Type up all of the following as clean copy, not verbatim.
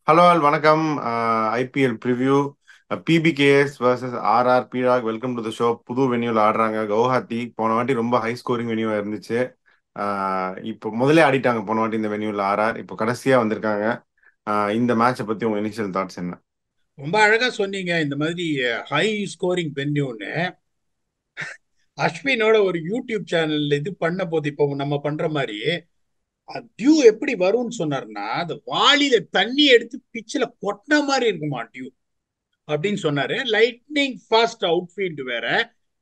Hello all வணக்கம். IPL preview PBKS versus RR பீடாக். Welcome to the show. புது வென்யூல ஆடுறாங்க. கவுஹாத்தி போன வாட்டி ரொம்ப ஹை ஸ்கோரிங் வென்யூவா இருந்துச்சு. இப்போ முதலே ஆடிட்டாங்க போன வாட்டி இந்த வென்யூல ஆர்ஆர். இப்போ கடைசியா வந்திருக்காங்க. இந்த மேட்சை பத்தி உங்க இனிஷியல் தாட்ஸ் என்ன? ரொம்ப அழகா சொன்னீங்க. இந்த மாதிரி ஹை ஸ்கோரிங் வென்யூன்னு அஸ்வினோட ஒரு யூடியூப் சேனல் இது பண்ண போது இப்போ நம்ம பண்ற மாதிரி டியூ எப்படி வரும்னு சொன்னார்னா, அந்த வாளியில தண்ணி எடுத்து பிச்சில் கொட்டின மாதிரி இருக்குமா டியூ அப்படின்னு சொன்னாரு. லைட்னிங் ஃபாஸ்ட் அவுட்ஃபீல்டு வேற.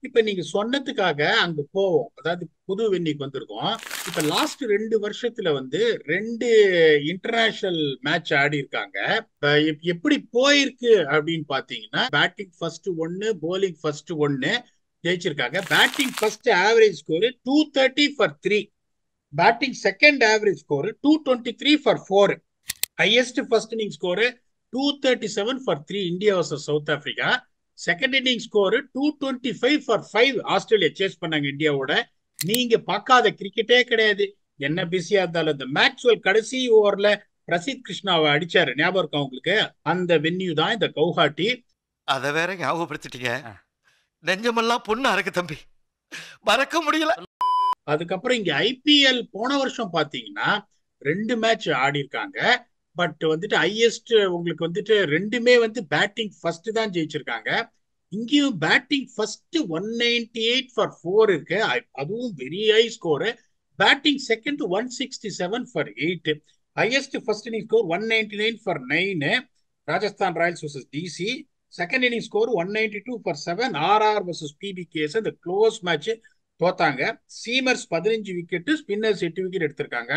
இப்ப நீங்க சொன்னதுக்காக அங்க போவோம். அதாவது புது வென்னிக்கு வந்திருக்கோம். இப்ப லாஸ்ட் 2 வருஷத்துல வந்து 2 இன்டர்நேஷனல் மேட்ச் ஆடி இருக்காங்க. எப்படி போயிருக்கு அப்படின்னு பாத்தீங்கன்னா, பேட்டிங் ஃபர்ஸ்ட் ஒன்னு, போலிங் ஃபர்ஸ்ட் ஒன்னு ஜெயிச்சிருக்காங்க. Batting first average score 230 for 3. Batting second average score 223 for 4. Highest first inning score 237 for 3 India versus South Africa. Second inning score 225 for 5 Australia chase பண்ணாங்க இந்தியாவோட. நீங்க பார்க்காத கிரிக்கெட்டே கிடையாது. என்ன பிஸியா இருந்தாலும் இந்த மேக்ஸ்வெல் கடைசி ஓவர்ல பிரசித் கிருஷ்ணாவை அடிச்சாரு, ஞாபகம் இருக்கா உங்களுக்கு? அந்த வென்யூ தான் இந்த கவுஹாட்டி. அத வேற ஞாபகப்படுத்திட்டீங்க. நெஞ்சமெல்லாம் பொண்ணு அறக்கு தம்பி, மறக்க முடியல. அதுக்கப்புறம் இங்க ஐபிஎல் போன வருஷம் பாத்தீங்கன்னா 2 மேட்ச் ஆடி இருக்காங்க. பட் வந்துட்டு ஹையஸ்ட் உங்களுக்கு வந்துட்டு ரெண்டுமே வந்து பேட்டிங் ஃபர்ஸ்ட் தான் ஜெயிச்சிருக்காங்க. இங்கேயும் பேட்டிங் ஃபர்ஸ்ட் 198 ஃபார் 4 இருக்கு. அதுவும் very high score. Batting second 167 for 8. Highest first inning score 199 for 9 Rajasthan Royals versus DC. Second inning score 192 for 7 RR versus PBKS. இந்த க்ளோஸ் மேட்ச் தோத்தாங்க. சீமர்ஸ் 15 விக்கெட், ஸ்பின்னர்ஸ் 8 விக்கெட் எடுத்திருக்காங்க.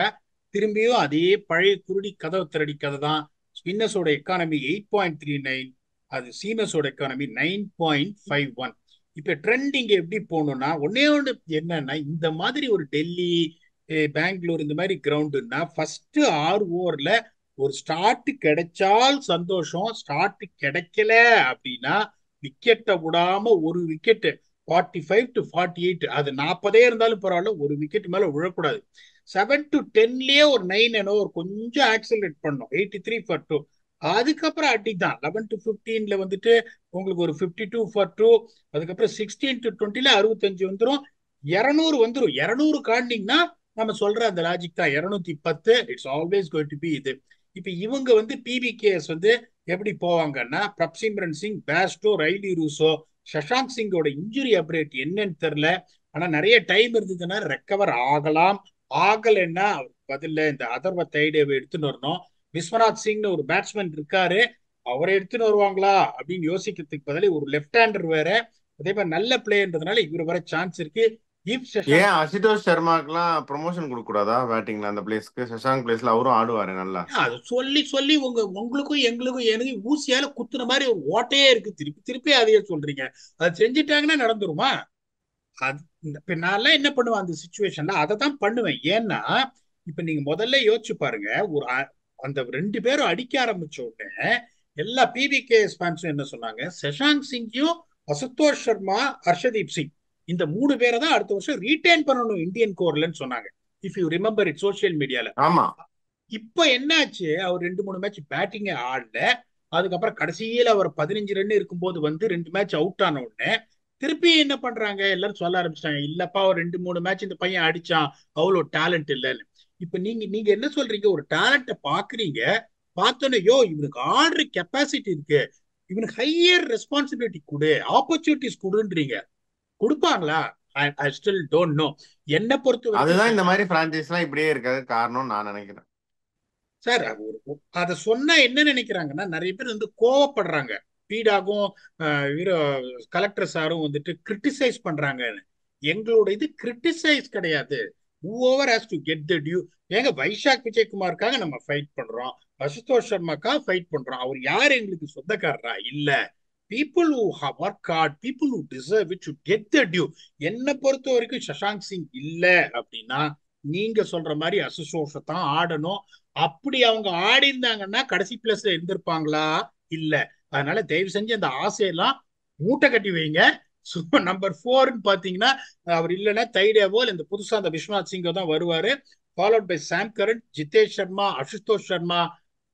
திரும்பியும் அதே பழைய குருடி கதவு திரடி கதை தான். ஸ்பின்னர்ஸோட எக்கானமி 8.39, அது சீமர்ஸோட எக்கானமி 9.51. இப்ப ட்ரெண்டிங் எப்படி போகணும்னா, ஒன்னே ஒன்று என்னன்னா, இந்த மாதிரி ஒரு டெல்லி, பெங்களூர் இந்த மாதிரி கிரவுண்டுன்னா ஃபர்ஸ்ட் 6 ஓவர்ல ஒரு ஸ்டார்ட் கிடைச்சால் சந்தோஷம். ஸ்டார்ட் கிடைக்கல அப்படின்னா விக்கெட்டை விடாம ஒரு விக்கெட் 45 to 48, அது 40 இருந்தாலும் பரவாயில்ல, ஒரு விக்கெட் மேல விழக்கூடாது. 7 to 10லயே ஒரு 9 ஒரு கொஞ்சம் ஆக்சிலரேட் பண்ணும். 83 ஃபார் 2. அதுக்கப்புறம் அடிதான் 11 to 15ல வந்துட்டு உங்களுக்கு ஒரு 52 ஃபார் 2. அதுக்கப்புறம் 16 to 20ல 65 வந்துடும். 200 வந்துடும். 200 காண்டிங்கன்னா நம்ம சொல்ற அந்த லாஜிக் தான். 210 it's always going to be இது. இப்ப இவங்க வந்து பிபிகேஎஸ் வந்து எப்படி போவாங்கன்னா, Prabhsimran Singh, Bairstow, Rilee Rossouw, Shashank சிங்கோட இன்ஜுரி அப்டேட் என்னன்னு தெரியல. ஆனா நிறைய டைம் இருந்ததுன்னா ரெக்கவர் ஆகலாம். ஆகலைன்னா பதில இந்த அதர்வ தைடேவை எடுத்துன்னு வரணும். விஸ்வநாத் சிங்னு ஒரு பேட்ஸ்மேன் இருக்காரு, அவரை எடுத்துன்னு வருவாங்களா அப்படின்னு யோசிக்கிறதுக்கு பதில் ஒரு லெப்ட் ஹேண்டர் வேற, அதே மாதிரி நல்ல பிளேன்றதுனால இவர் வர சான்ஸ் இருக்கு. இப் ஏன் சஷாங்க் அசிதோஷ் சர்மாக்கெல்லாம் ப்ரொமோஷன் கொடுக்க கூடாதா பேட்டிங்ல? அந்த பிளேஸ்க்கு சஷாங்க் பிளேஸ்ல அவரும் ஆடுவாரு நல்லா. அது சொல்லி சொல்லி உங்களுக்கும் எங்களுக்கும் எனக்கு ஊசியால குத்துன மாதிரி ஒரு ஓட்டையே இருக்கு. திருப்பி திருப்பி அதையே சொல்றீங்க. அது செஞ்சுட்டாங்கன்னா நடந்துருமா? அது நான்லாம் என்ன பண்ணுவேன் அந்த சுச்சுவேஷன்ல? அதை தான் பண்ணுவேன். ஏன்னா இப்ப நீங்க முதல்ல யோசிச்சு பாருங்க. ஒரு அந்த 2 பேரும் அடிக்க ஆரம்பிச்ச உடனே எல்லா பிபிகே ஃபேன்ஸும் என்ன சொன்னாங்க, சஷாங்க் சிங்கையும் அசுதோஷ் சர்மா, ஹர்ஷதீப் சிங், இந்த 3 பேரை தான் அடுத்த வருஷம் ரீடைன் பண்ணணும் இந்தியன் கோர்லன்னு சொன்னாங்க. If you remember it social மீடியால. ஆமா. இப்ப என்னாச்சு, அவர் 2 3 மேட்ச் பேட்டிங்க ஆடல. அதுக்கப்புறம் கடைசியில அவர் 15 ரன் இருக்கும்போது வந்து 2 மேட்ச் அவுட் ஆன உடனே திருப்பி என்ன பண்றாங்க, எல்லாரும் சொல்ல ஆரம்பிச்சிட்டாங்க, இல்லப்பா ஒரு 2 3 மேட்ச் இந்த பையன் அடிச்சான், அவ்வளவு டேலண்ட் இல்லைன்னு. இப்ப நீங்க நீங்க என்ன சொல்றீங்க, ஒரு டேலண்ட பாக்குறீங்க, பார்த்தோன்னே யோ இவனுக்கு ஆடுற கெப்பாசிட்டி இருக்கு, இவனுக்கு ஹையர் ரெஸ்பான்சிபிலிட்டி கொடு, ஆப்பர்ச்சுனிட்டிஸ் கொடுன்றீங்க. கொடுப்பாங்களா? I still don't know. என்ன பொறுத்த வரைக்கும் அதுதான் இந்த மாதிரி பிரான்ச்சைஸ்லாம் இப்படியே இருக்காது காரணம் நான் நினைக்கிறேன். சார், அதை சொன்னா என்ன நினைக்கிறாங்கன்னா, நிறைய பேர் வந்து கோவப்படுறாங்க. பீடாகும் கலெக்டர் சாரும் வந்துட்டு கிரிட்டிசைஸ் பண்றாங்க. எங்களோட இது கிரிட்டிசைஸ் கிடையாது. Over has to get the due. ஏங்க வைஷாக் விஜயகுமாருக்காக நம்ம ஃபைட் பண்றோம், அசுதோஷ் சர்மாக்காக ஃபைட் பண்றோம். அவர் யார் எங்களுக்கு சொந்தக்காரரா? இல்ல. People who work hard, people who deserve it should get the due. என்னை பொறுத்த வரைக்கும் சஷாங்க் சிங் இல்ல அப்படின்னா நீங்க சொல்ற மாதிரி அசுதோஷை தான் ஆடணும். அப்படி அவங்க ஆடி இருந்தாங்கன்னா கடைசி பிளேஸ்ல இருந்திருப்பாங்களா? இல்ல. அதனால தயவு செஞ்சு அந்த ஆசையெல்லாம் மூட்டை கட்டி வைங்க. நம்பர் 4 பாத்தீங்கன்னா அவர் இல்லைன்னா தைடேவோ இந்த புதுசா அந்த விஸ்வநாத் சிங்கோ தான் வருவாரு. ஃபாலோட் பை சாம் கரன், ஜிதேஷ் சர்மா, அசுதோஷ் சர்மா,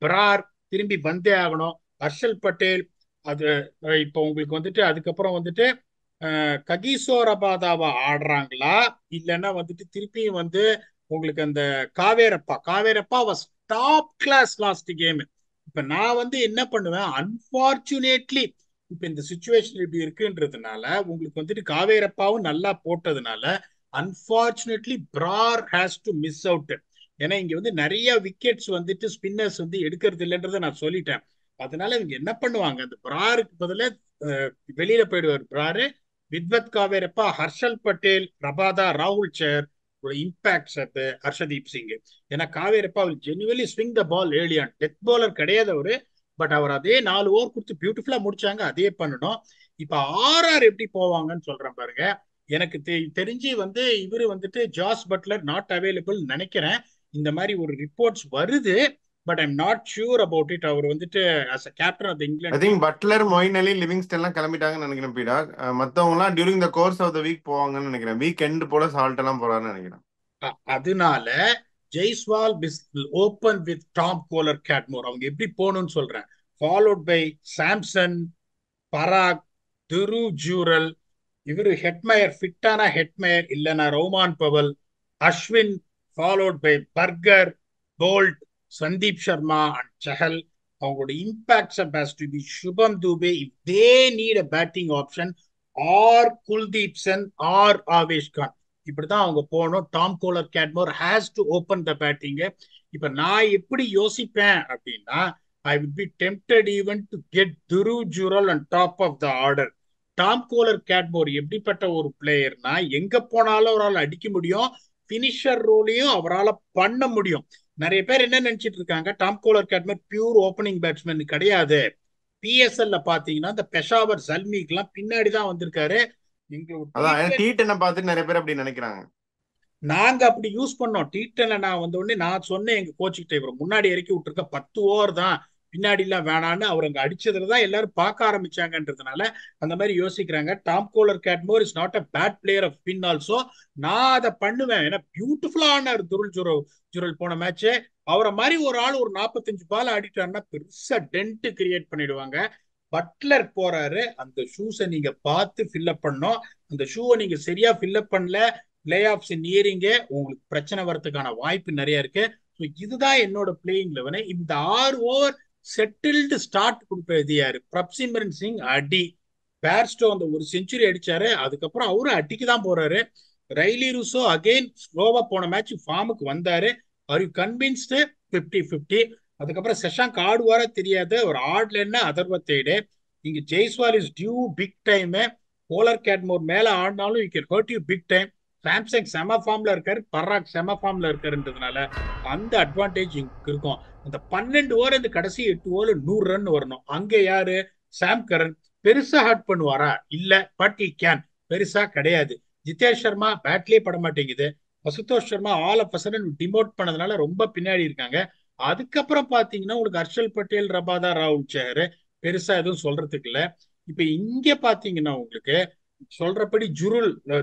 பிரார், திரும்பி வந்தே ஆகணும். ஹர்ஷல் பட்டேல் அது இப்போ உங்களுக்கு வந்துட்டு அதுக்கப்புறம் வந்துட்டு ககிசோ ரபாதாவா ஆடுறாங்களா, இல்லைன்னா வந்துட்டு திருப்பியும் வந்து உங்களுக்கு அந்த Kaverappa was top class last game. இப்ப நான் வந்து என்ன பண்ணுவேன், அன்பார்ச்சுனேட்லி இப்ப இந்த சுச்சுவேஷன் இப்படி இருக்குன்றதுனால உங்களுக்கு வந்துட்டு காவேரப்பாவும் நல்லா போட்டதுனால unfortunately Brar has to miss out. ஏன்னா இங்க வந்து நிறைய விக்கெட்ஸ் வந்துட்டு ஸ்பின்னர்ஸ் வந்து எடுக்கிறது இல்லைன்றதை நான் சொல்லிட்டேன். அதனால இவங்க என்ன பண்ணுவாங்க, அந்த பிராருக்கு பதிலா வெளியில போயிடுவார் பிராரு. வித்வத் காவேரப்பா, ஹர்ஷல் பட்டேல், ரபாதா, ராகுல் சேர் இம்பாக்ட் அது ஹர்ஷதீப் சிங். ஏன்னா Kaverappa will genuinely swing the ball early on. Death bowler கிடையாது அவரு, பட் அவர் அதே 4 ஓவர் கொடுத்து பியூட்டிஃபுல்லா முடிச்சாங்க. அதே பண்ணணும். இப்ப ஆர்ஆர் எப்படி போவாங்கன்னு சொல்றேன் பாருங்க. எனக்கு தெரிஞ்சு வந்து இவரு வந்துட்டு ஜாஸ் பட்லர் நாட் அவைலபிள் நினைக்கிறேன். இந்த மாதிரி ஒரு ரிப்போர்ட்ஸ் வருது, but I'm not sure about it. அவர் வந்துட்டு as a captain of the I England think team. Buttler, Moeen Ali, Livingstone எல்லாம் கிளம்பிட்டாங்கன்னு நினைக்கிறேன் பீடா. மத்தவங்க எல்லாம் during the course of the week போவாங்கன்னு நினைக்கிறேன். வீக் எண்ட் போல சால்ட் எல்லாம் போறான்னு நினைக்கிறேன். அதனால Jaiswal open with Tom Kohler Cadmore. அவங்க எப்படி போகணும்னு சொல்றேன். ஃபாலோட் பை சாம்சன், பராக், துரு ஜூரல், இவரு ஹெட்மயர், ஃபிட்டானா ஹெட்மயர் இல்லைன்னா Rovman Powell, Ashwin, followed by Burger, Boult, Sandeep Sharma and Chahal. அவங்களோட impact has to be Shubham Dubey if they need a batting option, or Kuldeep Sen or Avesh Khan. இப்படிதான் அவங்க போகணும். Tom Kohler Cadmore has to open the batting. இப்ப நான் எப்படி யோசிப்பேன் அப்படின்னா, I would be tempted even to get Dhuru Jural on top of the order. Tom Kohler Cadmore எப்படிப்பட்ட ஒரு பிளேயர்னா, எங்க போனாலும் அவரால் அடிக்க முடியும், பினிஷர் ரோலையும் அவரால் பண்ண முடியும். நிறைய பேர் என்ன நினைச்சிட்டு இருக்காங்க, Tom Kohler கேட்மோர் pure opening batsman கிடையாது. பிஎஸ்எல்ல பாத்தீங்கன்னா இந்த பெஷாவர் ஜல்மிக்கு எல்லாம் பின்னாடி தான் வந்திருக்காரு. அதான் T10 பார்த்துட்டு நிறைய பேர் அப்படி நினைக்கிறாங்க. நாங்க அப்படி யூஸ் பண்ணோம். T10 நான் வந்த உடனே நான் சொன்னேன் எங்க கோச்சுக்கிட்ட, இவர் முன்னாடி இறக்கி விட்டுருக்க 10 ஓவர் தான், பின்னாடி எல்லாம் வேணான்னு. அவர் அங்க அடிச்சதுலதான் எல்லாரும் பார்க்க ஆரம்பிச்சாங்கன்றதுனால அந்த மாதிரி யோசிக்கிறாங்க. Tom Kohler Cadmore is not a bad player of spin also. நான் அதை பண்ணுவேன். ஏன்னா பியூட்டிஃபுல்லா ஆனார் ஜுரல் போன மேட்ச். அவரை மாதிரி ஒரு ஆள் ஒரு 45 பால் ஆடிட்டாருன்னா பெருசா டென்ட் கிரியேட் பண்ணிடுவாங்க. பட்லர் போறாரு, அந்த ஷூஸை நீங்க பார்த்து ஃபில்அப் பண்ணோம். அந்த ஷூவை நீங்க சரியா ஃபில்அப் பண்ணல, பிளே ஆஃப்ஸ் நியரிங்க, உங்களுக்கு பிரச்சனை வரதுக்கான வாய்ப்பு நிறைய இருக்கு. இதுதான் என்னோட பிளேயிங் லெவனு. இந்த 6 ஓவர் செட்டில்டு ஸ்டார்ட் கொடுப்பது யாரு? பிரப்சிமரன் சிங் அடி, பேர்ஸ்டோ அந்த ஒரு செஞ்சுரி அடிச்சாரு, அதுக்கப்புறம் அவரு அடிக்கு தான் போறாரு. ரைலி ரூசோ அகைன் ஸ்லோவா போன மேட்ச் ஃபார்முக்கு வந்தாரு. Are you convinced? 50-50. அதுக்கப்புறம் சஷாங்க் ஆடுவாரா தெரியாது, ஒரு ஆடலன்னா அதர்வத்தேடு. இங்க Jaiswal is due big time. Kohler Cadmore மேல ஆடினாலும் you can hurt you big time. Samson செம ஃபார்ம்ல இருக்காரு, பராக் செம ஃபார்ம்ல இருக்காருன்றதுனால அந்த அட்வான்டேஜ் இருக்கும். அந்த 12 ஓவர் இந்த கடைசி 8 ஓவர் 100 ரன் வரணும். அங்க யாரு? சாம் கரன் பெருசா ஹார்ட் பண்ணுவாரா? இல்ல, பட் ஹி கேன். பெருசா கிடையாது. ஜிதேஷ் சர்மா பேட்லயே பட மாட்டேங்குது. Ashutosh Sharma all of a sudden demote பண்ணதுனால ரொம்ப பின்னாடி இருக்காங்க. அதுக்கப்புறம் பாத்தீங்கன்னா உங்களுக்கு ஹர்ஷல் பட்டேல், ரபாதா, ராகுல் சேர் பெருசா எதுவும் சொல்றதுக்கு இல்ல. இப்ப இங்க பாத்தீங்கன்னா உங்களுக்கு சொல்றபடி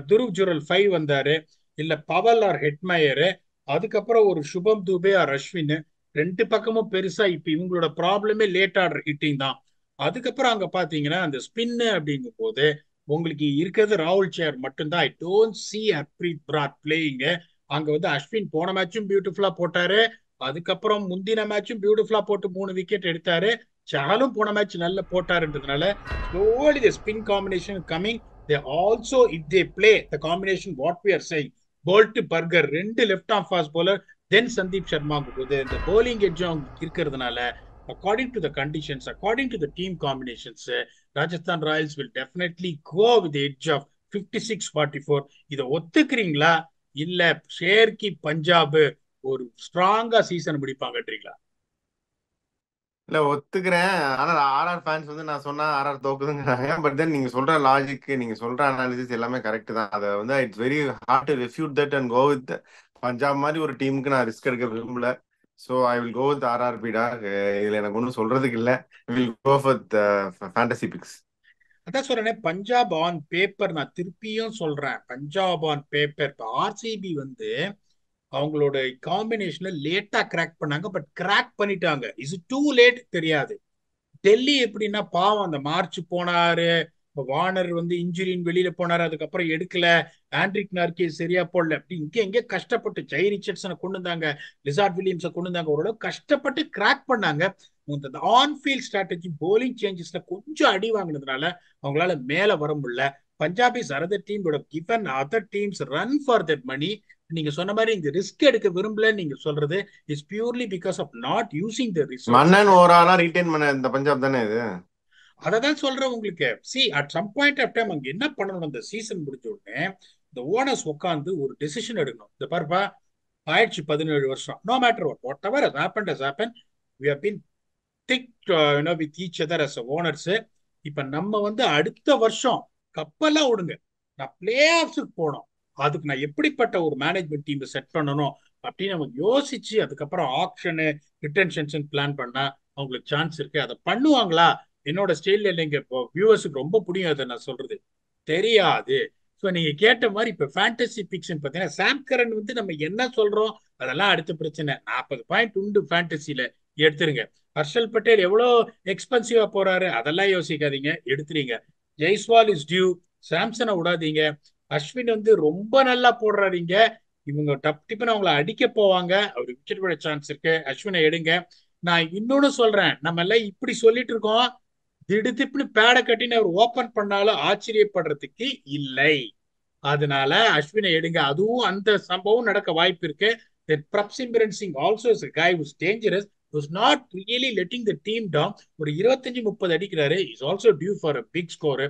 துருவ் ஜுரல் 5 வந்தாரு, இல்ல பவல் ஆர் ஹெட்மயரு, அதுக்கப்புறம் ஒரு சுபம் துபே ஆர் அஸ்வின். ரெண்டு பக்கமும் பெருசா இப்ப இவங்களோட ப்ராப்ளமே லேட் ஆர்டர் ஹிட்டிங் தான். அதுக்கப்புறம் அங்க பாத்தீங்கன்னா அந்த ஸ்பின்னு அப்படிங்கும் போது உங்களுக்கு இருக்கிறது ராகுல் சேர் மட்டும்தான். I don't see Harpreet Brar playing. அங்க வந்து அஸ்வின் போன மேட்சும் பியூட்டிஃபுல்லா போட்டாரு, அதுக்கப்புறம் முந்தின மேட்சும் பியூட்டிஃபுல்லா போட்டு 3 விக்கெட் எடுத்தாரு. சஹலும் போன மேட்ச் நல்ல போட்டாருன்றதுனால slowly the spin combination coming. They also, if they play the combination what we are saying, Bolt, Burger, ரெண்டு left arm fast bowler, then Sandeep Sharma போது இந்த bowling edge அவங்க இருக்கிறதுனால according to the conditions, according to the team combinations, Rajasthan Royals will definitely go with the edge of 56-44. இதை ஒத்துக்கிறீங்களா? இல்ல ஷேர்கி பஞ்சாப் ஒரு ஸ்ட்ராங்கா சீசன் முடிப்பாங்கன்றீங்களா? இல்ல ஒத்துக்கிறேன். ஆனா ஆர்ஆர் ஃபேன்ஸ் வந்து நான் சொன்னா ஆர்ஆர் தோக்குதுங்கிறாங்க. பட் தென் நீங்க சொல்ற லாஜிக், நீங்க சொல்ற அனாலிசிஸ் எல்லாமே கரெக்ட் தான். அதை வந்து it's very hard to refute that and go with Punjab மாதிரி ஒரு டீமுக்கு நான் ரிஸ்க் எடுக்க விரும்பல. So I will go with ஆர்ஆர்பிடா. இதுல எனக்கு ஒன்றும் சொல்றதுக்கு இல்லை. Will go with fantasy picks. அதான் சொல்றேன், பஞ்சாப் ஆன் பேப்பர். நான் திருப்பியும் சொல்றேன், பஞ்சாப் ஆன் பேப்பர். இப்போ ஆர்சிபி வந்து அவங்களோட காம்பினேஷனை லேட்டா கிராக் பண்ணாங்க, பட் கிராக் பண்ணிட்டாங்க. இஸ் டூ லேட் தெரியாது. டெல்லி எப்படின்னா பாவம், அந்த மார்ச் போனாரு, வார்னர் வந்து இன்ஜுரின் வெளியில போனாரு, அதுக்கப்புறம் எடுக்கல, ஆண்ட்ரிக் நார்கே சரியா போடல, அப்படி இங்க எங்க கஷ்டப்பட்டு ஜெய் ரிச்சர்ட்ஸனை கொண்டு வந்தாங்க, லிசார்ட் வில்லியம்ஸை கொண்டு வந்தாங்க, ஓரளவு கஷ்டப்பட்டு கிராக் பண்ணாங்க. இந்த ஆன் ஃபீல்ட் ஸ்ட்ராட்டஜி போலிங் சேஞ்சஸ்ல கொஞ்சம் அடி வாங்கினதுனால அவங்களால மேல வர முடியல. Punjabis other team given other teams run for that money. நீங்க சொன்ன மாதிரி இந்த ரிஸ்க் எடுக்க விரும்பல நீங்க சொல்றது is purely because of not using the resources. மன்னன் ஓவராலா ரீடைன் பண்ண இந்த பஞ்சாப் தானே இது. அததான் சொல்றேன் உங்களுக்கு. See at some point of time அங்க என்ன பண்ணணும், அந்த சீசன் முடிஞ்ச உடனே இந்த ஓனர்ஸ் உட்காந்து ஒரு டெசிஷன் எடுக்கணும். இந்த பாருப்பா, ஆயிடுச்சு 17 வருஷம், no matter whatever has happened has happen, we have been thick with each other as owners. இப்ப நம்ம வந்து அடுத்த வருஷம் கப்பெல்லாம் விடுங்க, நான் பிளே ஆஃப்ஸுக்கு போனோம், அதுக்கு நான் எப்படிப்பட்ட ஒரு மேனேஜ்மெண்ட் டீம் செட் பண்ணணும் அப்படின்னு நம்ம யோசிச்சு அதுக்கப்புறம் ஆப்ஷனு ரிட்டன்ஷன்ஸ் பிளான் பண்ணா அவங்களுக்கு சான்ஸ் இருக்கு. அதை பண்ணுவாங்களா? என்னோட ஸ்டைல்ல நீங்க இப்போ வியூவர்ஸுக்கு ரொம்ப பிடிக்கும் அதை நான் சொல்றது, தெரியாது. ஸோ நீங்க கேட்ட மாதிரி இப்ப ஃபேண்டசி பிக்ஸ் பார்த்தீங்கன்னா சாம் கரன் வந்து நம்ம என்ன சொல்றோம் அதெல்லாம் அடுத்த பிரச்சனை. 40 பாயிண்ட் உண்டு ஃபேண்டசியில, எடுத்துருங்க. ஹர்ஷல் பட்டேல் எவ்வளோ எக்ஸ்பென்சிவா போறாரு அதெல்லாம் யோசிக்காதீங்க, எடுத்துறீங்க. ஜெய்ஸ்வால் இஸ் டியூ, சாம்சனை விடாதீங்க. அஸ்வின் வந்து ரொம்ப நல்லா போடுறாருங்க, இவங்க டப் டிப்புன்னு அவங்கள அடிக்க போவாங்க, அவர் விக்கெட் விட சான்ஸ் இருக்கு, அஸ்வினை எடுங்க. நான் இன்னொன்னு சொல்றேன், நம்ம எல்லாம் இப்படி சொல்லிட்டு இருக்கோம், திடுதிப்புன்னு பேடை கட்டின்னு அவர் ஓபன் பண்ணாலும் ஆச்சரியப்படுறதுக்கு இல்லை. அதனால அஸ்வினை எடுங்க. அதுவும் அந்த சம்பவம் நடக்க வாய்ப்பு இருக்கு. That Prabhsimran Singh also is a guy who's dangerous, who's not really letting the team down. ஒரு 25-30 அடிக்கிறாரு, is also due for a big score.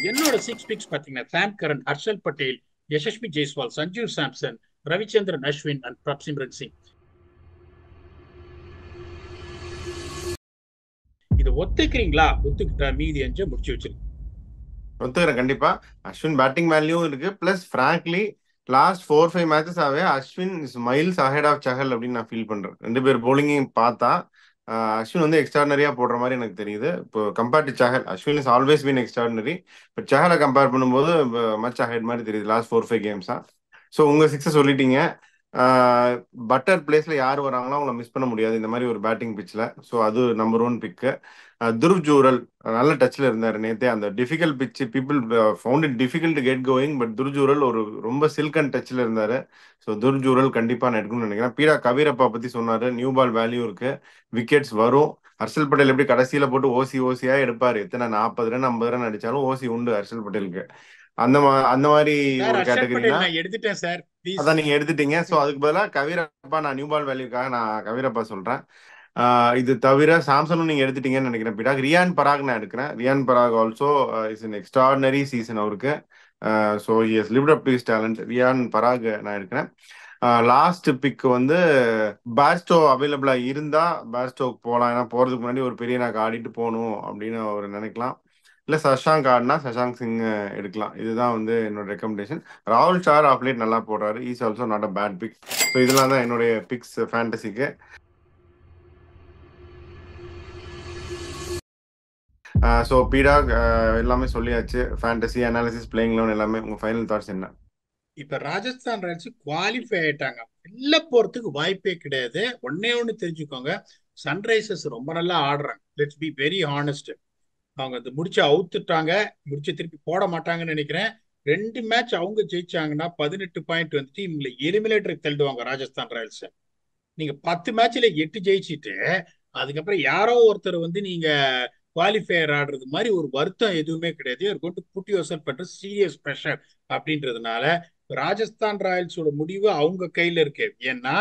என்னோட 6 picks பாத்தீங்கன்னா சாம் கரன், ஹர்ஷல் பட்டேல், யசஸ்வி ஜெய்ஸ்வால், சஞ்சீவ் சாம்சன், ரவிச்சந்திரன் அஸ்வின் அண்ட் பிரப்சிம்ரன் சிங். இதை ஒத்துக்கிறீங்களா? ஒத்துக்கிட்டா மீதி 5 முடிச்சு வச்சிருக்கேன். ஒத்துக்கிறேன் கண்டிப்பா. அஸ்வின் பேட்டிங் வேல்யூவும் இருக்கு, பிளஸ் ஃப்ராங்க்லி லாஸ்ட் 4-5 மேட்சஸ் ஆகவே Ashwin is miles ahead of Chahal அப்படின்னு நான் ஃபீல் பண்றேன். 2 பேர் போலிங்கையும் பார்த்தா அஸ்வின் வந்து எக்ஸ்ட்ராடனரியா போடுற மாதிரி எனக்கு தெரியுது. இப்போ compared to Chahal, Ashwin is always been extraordinary, but சஹலை கம்பேர் பண்ணும்போது மச் அஹெட் மாதிரி தெரியுது லாஸ்ட் 4-5 கேம்ஸா. ஸோ உங்க 6 சொல்லிட்டீங்க. பட்டர் பிளேஸ்ல யார் வராங்களோ அவங்கள மிஸ் பண்ண முடியாது இந்த மாதிரி ஒரு பேட்டிங் பிச்சில். ஸோ அது நம்பர் 1 பிக்கு. துருவ் ஜூரல் நல்ல டச்ல இருந்தார் நேத்தே. அந்த difficult pitch people found it difficult to get going, but Dhruv Jurel ஒரு ரொம்ப சில்கன் டச்ல இருந்தாரு. ஸோ துருவ் ஜூரல் கண்டிப்பா நான் எடுக்கணும்னு நினைக்கிறேன். பீடா கபீரப்பா பத்தி சொன்னாரு, நியூ பால் வேல்யூ இருக்கு, விக்கெட்ஸ் வரும். ஹர்ஷல் பட்டேல் எப்படி கடைசியில போட்டு ஓசியா எடுப்பாரு, எத்தனை 40 ரன் 50 ரன் அடிச்சாலும் ஓசி உண்டு ஹர்ஷல் பட்டேலுக்கு. அந்த மாதிரி ஒரு கேட்டகரினா எடுத்துட்டேன் சார், அதான் நீங்க எடுத்துட்டீங்க. ஸோ அதுக்கு பதிலாக கபீரப்பா, நான் நியூ பால் வேல்யூக்காக நான் கபீரப்பா சொல்றேன். இது தவிர சாம்சனும் நீங்க எடுத்துட்டீங்கன்னு நினைக்கிறேன். பிடாக் ரியான் பராக் நான் எடுக்கிறேன். Riyan Parag also is an extraordinary season அவருக்கு. So he has lived up to his talent. Riyan Parag நான் எடுக்கிறேன். லாஸ்ட் பிக் வந்து பேர்ஸ்டோ அவைலபிளா இருந்தா பேர்ஸ்டோக்கு போகலாம். ஏன்னா போறதுக்கு முன்னாடி ஒரு பெரிய நாக்கு ஆடிட்டு போகணும் அப்படின்னு அவர் நினைக்கலாம். இல்லை சஷாங்க் ஆடினா சஷாங்க் சிங் எடுக்கலாம். இதுதான் வந்து என்னோட ரெக்கமெண்டேஷன். ராகுல் சார் ஆஃப் லேட் நல்லா போடுறாரு, is also not a bad pick. So இதெல்லாம் தான் என்னுடைய பிக்ஸ் ஃபேண்டசிக்கு. ஸோ பீடா எல்லாமே சொல்லியாச்சு, ஃபேண்டசி அனாலிசிஸ், பிளேயிங் லெவன் எல்லாமே. உங்க ஃபைனல் தாட்ஸ் என்ன? இப்ப ராஜஸ்தான் ராயல்ஸ் குவாலிஃபை ஆயிட்டாங்க, வெளில போறதுக்கு வாய்ப்பே கிடையாது. ஒண்ணு தெரிஞ்சுக்கோங்க, சன்ரைசர்ஸ் ரொம்ப நல்லா ஆடுறாங்க. Let's be very honest. அவங்க அது முடிச்சு அவுத்துட்டாங்க, முடிச்சு திருப்பி போட மாட்டாங்கன்னு நினைக்கிறேன். 2 மேட்ச் அவங்க ஜெயிச்சாங்கன்னா 18 பாயிண்ட் வந்துட்டு இவங்களை எலிமினேட்டருக்கு தள்ளிடுவாங்க ராஜஸ்தான் ராயல்ஸ். நீங்க 10 மேட்ச்ல 8 ஜெயிச்சுட்டு அதுக்கப்புறம் யாரோ ஒருத்தர் வந்து நீங்க குவாலிஃபயர் ஆடுறது மாதிரி ஒரு வருத்தம் எதுவுமே கிடையாது. கொண்டு புட்டி யோசல் பண்ற சீரியஸ் ப்ரெஷர் அப்படின்றதுனால ராஜஸ்தான் ராயல்ஸோட முடிவு அவங்க கையில இருக்கு. ஏன்னா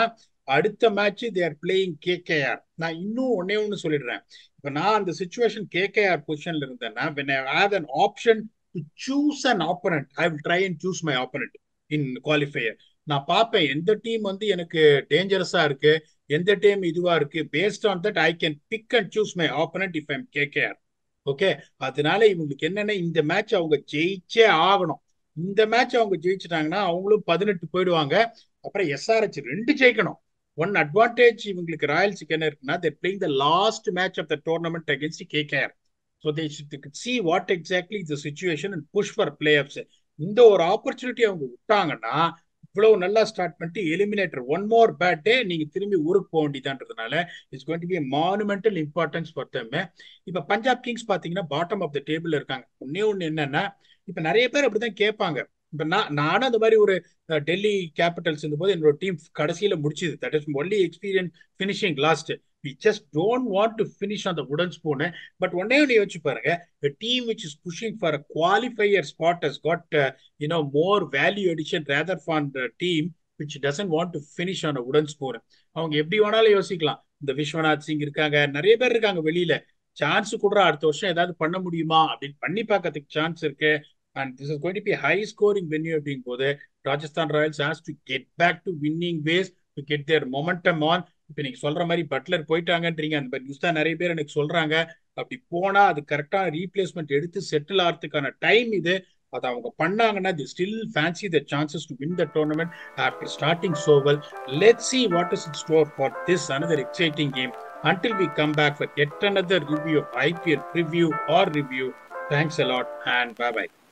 அடுத்த match they are playing KKR. நான் இன்னும் ஒண்ணு சொல்லிடுறேன். இப்ப நான் அந்த சிச்சுவேஷன் கேகேஆர் பொசிஷன்ல இருந்தேன்னா, when I have an option to choose an opponent, I will try and choose my opponent in qualifier. நான் பார்ப்பேன் எந்த டீம் வந்து எனக்கு டேஞ்சரஸா இருக்கு, எந்த டீம் இதுவா இருக்கு. Based on that I can big and choose my opponent if I'm KKR. Okay, அதனால இவங்களுக்கு என்னன்னா இந்த மேட்ச் அவங்க ஜெயிச்சே ஆகணும். இந்த மேட்ச் அவங்க ஜெயிச்சிட்டாங்கன்னா அவங்களும் 18 போயிடுவாங்க. அப்புறம் எஸ்ஆர்ஹெச் 2 ஜெயிக்கணும். ஒன் அட்வான்டேஜ் இவங்களுக்கு ராயல்ஸுக்கு என்ன இருக்குன்னா, they're playing the last match of the tournament against KKR. So they should see what exactly is the situation and push for playoffs. இந்த ஒரு ஆப்பர்ச்சுனிட்டி அவங்க விட்டாங்கன்னா இவ்வளவு நல்லா ஸ்டார்ட் பண்ணிட்டு eliminator one more bad day நீங்க திரும்பி ஊருக்கு போக வேண்டியதான்றதுனால it's going to be monumental importance for them. இப்ப பஞ்சாப் கிங்ஸ் பாத்தீங்கன்னா பாட்டம் ஆஃப் த டேபிள் இருக்காங்க. ஒண்ணு என்னன்னா, இப்ப நிறைய பேர் அப்படிதான் கேட்பாங்க. இப்ப நானும் அந்த மாதிரி ஒரு டெல்லி கேபிட்டல்ஸ் இருந்த போது என்னோட டீம் கடைசியில முடிச்சுது. That is only experience finishing last. We just don't want to finish on the wooden spoon. But one day only யோசிச்சு பாருங்க, a team which is pushing for a qualifier spot has got more value addition rather than the team which doesn't want to finish on a wooden spoon. அவங்க எப்படி வேணாலும் யோசிக்கலாம். இந்த விஸ்வநாத் சிங் இருக்காங்க, நிறைய பேர் இருக்காங்க வெளியில. சான்ஸ் கூட அடுத்த வருஷம் ஏதாவது பண்ண முடியுமா அப்படின்னு பண்ணி பார்க்கறதுக்கு சான்ஸ் இருக்கு. And this is going to be a high scoring venue அப்படிங்கும் போது Rajasthan Royals has to get back to winning ways to get their momentum on. இப்ப நீங்க சொல்ற மாதிரி பட்லர் போயிட்டாங்கன்றீங்க, அந்த நியூஸ் தான் நிறைய பேர் எனக்கு சொல்றாங்க. அப்படி போனா அது கரெக்டான ரீப்ளேஸ்மெண்ட் எடுத்து செட்டில் ஆகிறதுக்கான டைம் இது. அதை அவங்க பண்ணாங்கன்னா they still fancy the chances to win the tournament after starting so well. Let's see what is in store for this another exciting game. Until we come back for yet another review of IPL preview or review. Thanks a lot and bye bye.